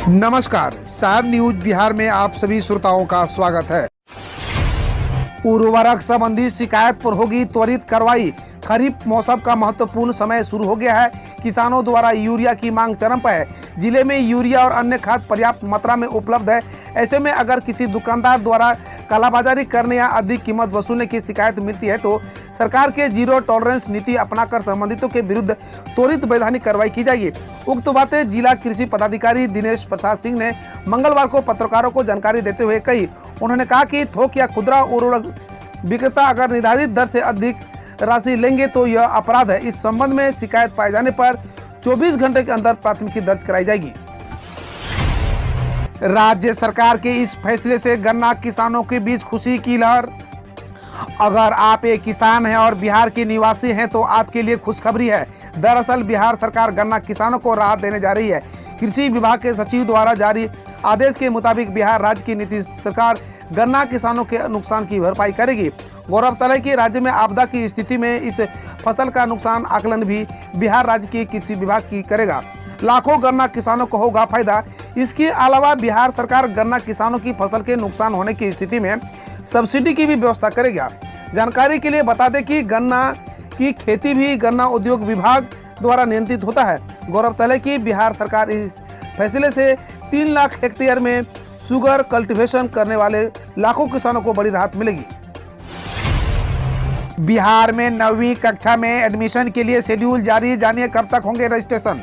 नमस्कार, सार न्यूज बिहार में आप सभी श्रोताओं का स्वागत है। उर्वरक संबंधी शिकायत पर होगी त्वरित कार्रवाई। खरीफ मौसम का महत्वपूर्ण समय शुरू हो गया है। किसानों द्वारा यूरिया की मांग चरम पर है। जिले में यूरिया और अन्य खाद पर्याप्त मात्रा में उपलब्ध है। ऐसे में अगर किसी दुकानदार द्वारा कालाबाजारी करने या अधिक कीमत वसूलने की शिकायत मिलती है तो सरकार के जीरो टॉलरेंस नीति अपनाकर संबंधितों के विरुद्ध त्वरित वैधानिक कार्रवाई की जाएगी। उक्त बातें जिला कृषि पदाधिकारी दिनेश प्रसाद सिंह ने मंगलवार को पत्रकारों को जानकारी देते हुए कही। उन्होंने कहा कि थोक या खुदरा उर्वरक विक्रेता अगर निर्धारित दर से अधिक राशि लेंगे तो यह अपराध है। इस संबंध में शिकायत पाए जाने पर 24 घंटे के अंदर प्राथमिकी दर्ज कराई जाएगी। राज्य सरकार के इस फैसले से गन्ना किसानों के बीच खुशी की लहर। अगर आप एक किसान हैं और बिहार के निवासी हैं तो आपके लिए खुशखबरी है। दरअसल बिहार सरकार गन्ना किसानों को राहत देने जा रही है। कृषि विभाग के सचिव द्वारा जारी आदेश के मुताबिक बिहार राज्य की नीतीश सरकार गन्ना किसानों के नुकसान की भरपाई करेगी। गौरतलब है कि राज्य में आपदा की स्थिति में इस फसल का नुकसान आकलन भी बिहार राज्य के कृषि विभाग की करेगा। लाखों गन्ना किसानों को होगा फायदा। इसके अलावा बिहार सरकार गन्ना किसानों की फसल के नुकसान होने की स्थिति में सब्सिडी की भी व्यवस्था करेगा। जानकारी के लिए बता दें कि गन्ना की खेती भी गन्ना उद्योग विभाग द्वारा नियंत्रित होता है। गौरतलब है कि बिहार सरकार इस फैसले से 3 लाख हेक्टेयर में शुगर कल्टीवेशन करने वाले लाखों किसानों को बड़ी राहत मिलेगी। बिहार में 9वीं कक्षा में एडमिशन के लिए शेड्यूल जारी, जानिए कब तक होंगे registration.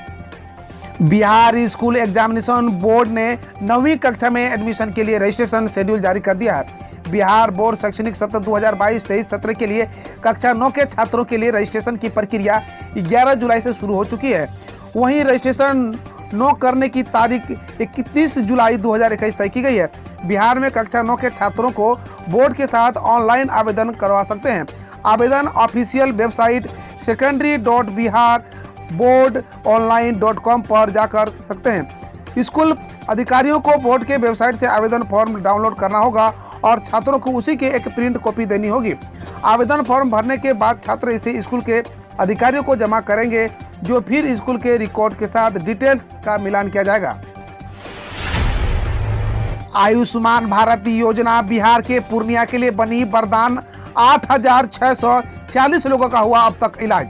Bihar school examination board ने 9वीं कक्षा में एडमिशन के लिए रजिस्ट्रेशन शेड्यूल जारी कर दिया है। बिहार बोर्ड शैक्षणिक सत्र 2022-23 सत्र के लिए कक्षा 9 के छात्रों के लिए रजिस्ट्रेशन की प्रक्रिया 11 जुलाई से शुरू हो चुकी है। वहीं रजिस्ट्रेशन 9 करने की तारीख 31 जुलाई 2021 तय की गई है। बिहार में कक्षा 9 के छात्रों को बोर्ड के साथ ऑनलाइन आवेदन करवा सकते हैं। आवेदन ऑफिशियल वेबसाइट secondary.biharboardonline.com पर जाकर सकते हैं। स्कूल अधिकारियों को बोर्ड के वेबसाइट से आवेदन फॉर्म डाउनलोड करना होगा और छात्रों को उसी के एक प्रिंट कॉपी देनी होगी। आवेदन फॉर्म भरने के बाद छात्र इसे स्कूल के अधिकारियों को जमा करेंगे, जो फिर स्कूल के रिकॉर्ड के साथ डिटेल्स का मिलान किया जाएगा। आयुष्मान भारत योजना बिहार के पूर्णिया के लिए बनी वरदान। 8,646 लोगों का हुआ अब तक इलाज।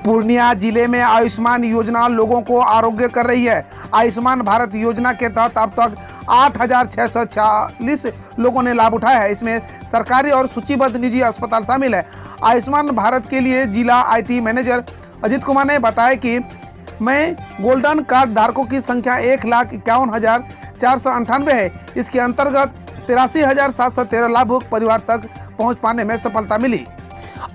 पूर्णिया जिले में आयुष्मान योजना लोगों को आरोग्य कर रही है। आयुष्मान भारत योजना के तहत अब तक 8,646 लोगों ने लाभ उठाया है। इसमें सरकारी और सूचीबद्ध निजी अस्पताल शामिल है। आयुष्मान भारत के लिए जिला IT मैनेजर अजीत कुमार ने बताया कि मैं गोल्डन कार्ड धारकों की संख्या 1,51,498 है। इसके अंतर्गत 83,713 लाभुक परिवार तक पहुंच पाने में सफलता मिली।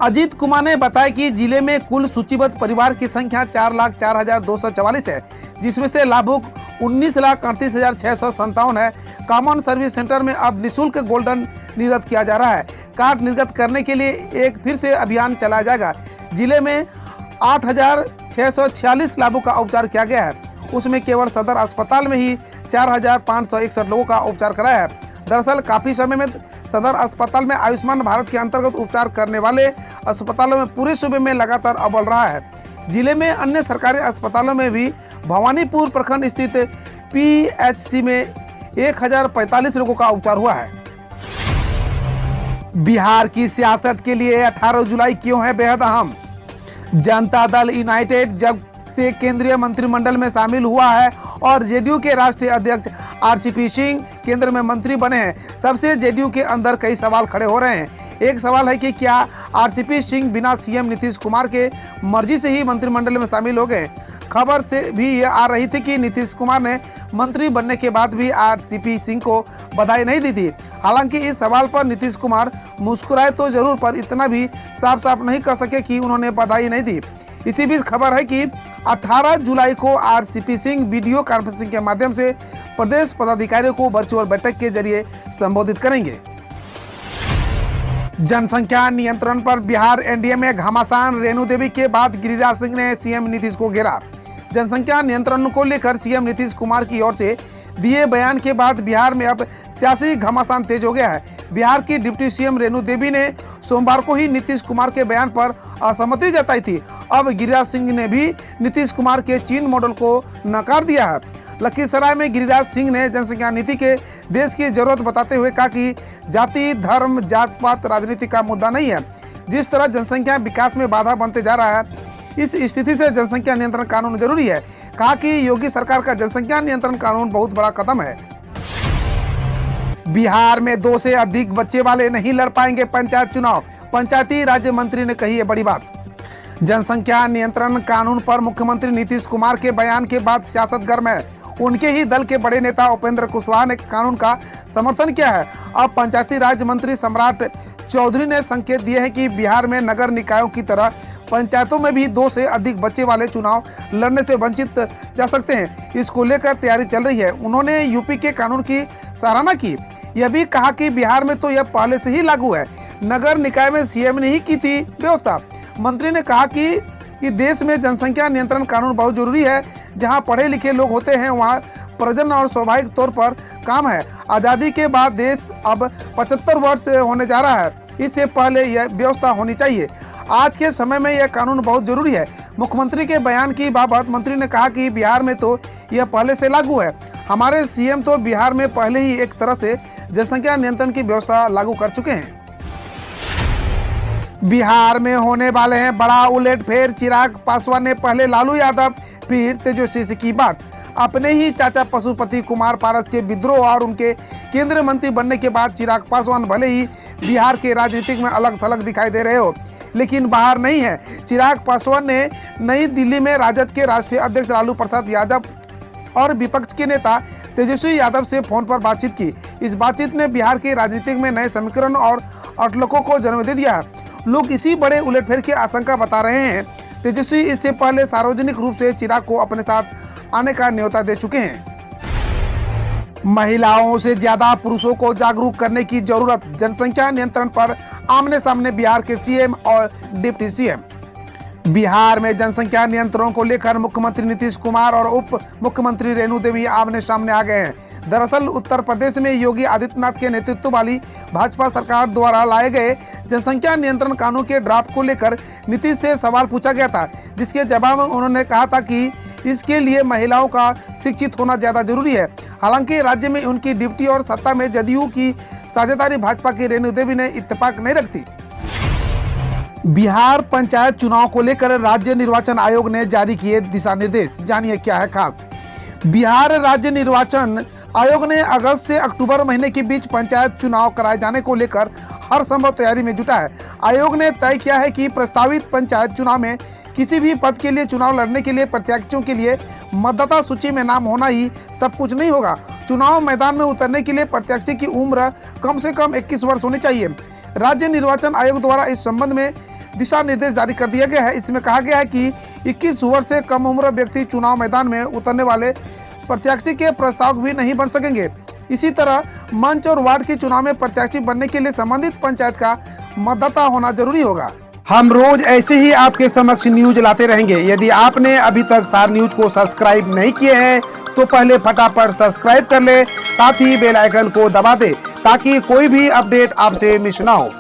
अजीत कुमार ने बताया कि जिले में कुल सूचीबद्ध परिवार की संख्या 4,04,244 है, जिसमें से लाभुक 19,38,657 है। कॉमन सर्विस सेंटर में अब निःशुल्क गोल्डन निर्गत किया जा रहा है। कार्ड निर्गत करने के लिए एक फिर से अभियान चलाया जाएगा। जिले में 8,646 लाभुक का उपचार किया गया है। उसमें केवल सदर अस्पताल में ही 4,561 लोगों का उपचार कराया है। दरअसल काफी समय में सदर अस्पताल में आयुष्मान भारत के अंतर्गत उपचार करने वाले अस्पतालों में पूरे सूबे में लगातार अव्वल रहा है। जिले में अन्य सरकारी अस्पतालों में भी भवानीपुर प्रखंड स्थित PHC में 1,045 लोगों का उपचार हुआ है। बिहार की सियासत के लिए 18 जुलाई क्यों है बेहद अहम। जनता दल यूनाइटेड जब से केंद्रीय मंत्रिमंडल में शामिल हुआ है और JDU के राष्ट्रीय अध्यक्ष RCP सिंह केंद्र में मंत्री बने हैं, तब से JDU के अंदर कई सवाल खड़े हो रहे हैं। एक सवाल है कि क्या RCP सिंह बिना CM नीतीश कुमार के मर्जी से ही मंत्रिमंडल में शामिल हो गए। खबर से भी ये आ रही थी कि नीतीश कुमार ने मंत्री बनने के बाद भी RCP सिंह को बधाई नहीं दी थी। हालांकि इस सवाल पर नीतीश कुमार मुस्कुराए तो जरूर, पर इतना भी साफ साफ नहीं कह सके कि उन्होंने बधाई नहीं दी। इसी बीच खबर है कि 18 जुलाई को RCP सिंह वीडियो कॉन्फ्रेंसिंग के माध्यम से प्रदेश पदाधिकारियों को वर्चुअल बैठक के जरिए संबोधित करेंगे। जनसंख्या नियंत्रण पर बिहार NDA में घमासान। रेणु देवी के बाद गिरिराज सिंह ने CM नीतीश को घेरा। जनसंख्या नियंत्रण को लेकर CM नीतीश कुमार की ओर से दिए बयान के बाद बिहार में अब सियासी घमासान तेज हो गया है। बिहार की डिप्टी सीएम रेणु देवी ने सोमवार को ही नीतीश कुमार के बयान पर असहमति जताई थी। अब गिरिराज सिंह ने भी नीतीश कुमार के चीन मॉडल को नकार दिया है। लखीसराय में गिरिराज सिंह ने जनसंख्या नीति के देश की जरूरत बताते हुए कहा कि जाति, धर्म, जात पात राजनीति का मुद्दा नहीं है। जिस तरह जनसंख्या विकास में बाधा बनते जा रहा है, इस स्थिति से जनसंख्या नियंत्रण कानून जरूरी है। कहा कि योगी सरकार का जनसंख्या नियंत्रण कानून बहुत बड़ा कदम है। बिहार में 2 से अधिक बच्चे वाले नहीं लड़ पाएंगे पंचायत चुनाव, पंचायती राज्य मंत्री ने कही है बड़ी बात। जनसंख्या नियंत्रण कानून पर मुख्यमंत्री नीतीश कुमार के बयान के बाद सियासत गर्म है। उनके ही दल के बड़े नेता उपेंद्र कुशवाहा ने कानून का समर्थन किया है। अब पंचायती राज मंत्री सम्राट चौधरी ने संकेत दिए हैं कि बिहार में नगर निकायों की तरह पंचायतों में भी 2 से अधिक बच्चे वाले चुनाव लड़ने से वंचित जा सकते हैं। इसको लेकर तैयारी चल रही है। उन्होंने यूपी के कानून की सराहना की। यह भी कहा कि बिहार में तो यह पहले से ही लागू है। नगर निकाय में सीएम ने ही की थी व्यवस्था। मंत्री ने कहा कि देश में जनसंख्या नियंत्रण कानून बहुत जरूरी है। जहां पढ़े लिखे लोग होते हैं वहां प्रजनन और स्वाभाविक तौर पर काम है। आज़ादी के बाद देश अब 75 वर्ष होने जा रहा है। इससे पहले यह व्यवस्था होनी चाहिए। आज के समय में यह कानून बहुत जरूरी है। मुख्यमंत्री के बयान की बाबत मंत्री ने कहा कि बिहार में तो यह पहले से लागू है। हमारे सीएम तो बिहार में पहले ही एक तरह से जनसंख्या नियंत्रण की व्यवस्था लागू कर चुके हैं। बिहार में होने वाले हैं बड़ा उलटफेर। चिराग पासवान ने पहले लालू यादव फिर तेजस्वी से की बात। अपने ही चाचा पशुपति कुमार पारस के विद्रोह और उनके केंद्रीय मंत्री बनने के बाद चिराग पासवान भले ही बिहार के राजनीतिक में अलग थलग दिखाई दे रहे हो, लेकिन बाहर नहीं है। चिराग पासवान ने नई दिल्ली में राजद के राष्ट्रीय अध्यक्ष लालू प्रसाद यादव और विपक्ष के नेता तेजस्वी यादव से फोन पर बातचीत की। इस बातचीत ने बिहार के राजनीतिक में नए समीकरण और आउटलुकों को जन्म दे दिया है। लोग इसी बड़े उलटफेर की आशंका बता रहे हैं। तेजस्वी इससे पहले सार्वजनिक रूप से चिराग को अपने साथ आने का न्योता दे चुके हैं। महिलाओं से ज्यादा पुरुषों को जागरूक करने की जरूरत, जनसंख्या नियंत्रण पर आमने सामने बिहार के सीएम और डिप्टी सीएम। बिहार में जनसंख्या नियंत्रण को लेकर मुख्यमंत्री नीतीश कुमार और उप मुख्यमंत्री रेणु देवी आमने सामने आ गए हैं। दरअसल उत्तर प्रदेश में योगी आदित्यनाथ के नेतृत्व वाली भाजपा सरकार द्वारा लाए गए जनसंख्या नियंत्रण कानून के ड्राफ्ट को लेकर नीतीश से सवाल पूछा गया था, जिसके जवाब में उन्होंने कहा था कि इसके लिए महिलाओं का शिक्षित होना ज्यादा जरूरी है। हालांकि राज्य में उनकी ड्यूटी और सत्ता में जदयू की साझेदारी भाजपा की रेणु देवी ने इत्तेफाक नहीं रखती। बिहार पंचायत चुनाव को लेकर राज्य निर्वाचन आयोग ने जारी किए दिशा निर्देश, जानिए क्या है खास। बिहार राज्य निर्वाचन आयोग ने अगस्त से अक्टूबर महीने के बीच पंचायत चुनाव कराए जाने को लेकर हर संभव तैयारी में जुटा है। आयोग ने तय किया है कि प्रस्तावित पंचायत चुनाव में किसी भी पद के लिए चुनाव लड़ने के लिए प्रत्याशियों के लिए मतदाता सूची में नाम होना ही सब कुछ नहीं होगा। चुनाव मैदान में उतरने के लिए प्रत्याशी की उम्र कम से कम 21 वर्ष होनी चाहिए। राज्य निर्वाचन आयोग द्वारा इस संबंध में दिशा निर्देश जारी कर दिया गया है। इसमें कहा गया है कि 21 वर्ष से कम उम्र व्यक्ति चुनाव मैदान में उतरने वाले प्रत्याशी के प्रस्तावक भी नहीं बन सकेंगे। इसी तरह मंच और वार्ड के चुनाव में प्रत्याशी बनने के लिए संबंधित पंचायत का मतदाता होना जरूरी होगा। हम रोज ऐसे ही आपके समक्ष न्यूज लाते रहेंगे। यदि आपने अभी तक सार न्यूज को सब्सक्राइब नहीं किए हैं तो पहले फटाफट सब्सक्राइब कर ले, साथ ही बेल आइकन को दबा दे ताकि कोई भी अपडेट आपसे मिस ना हो।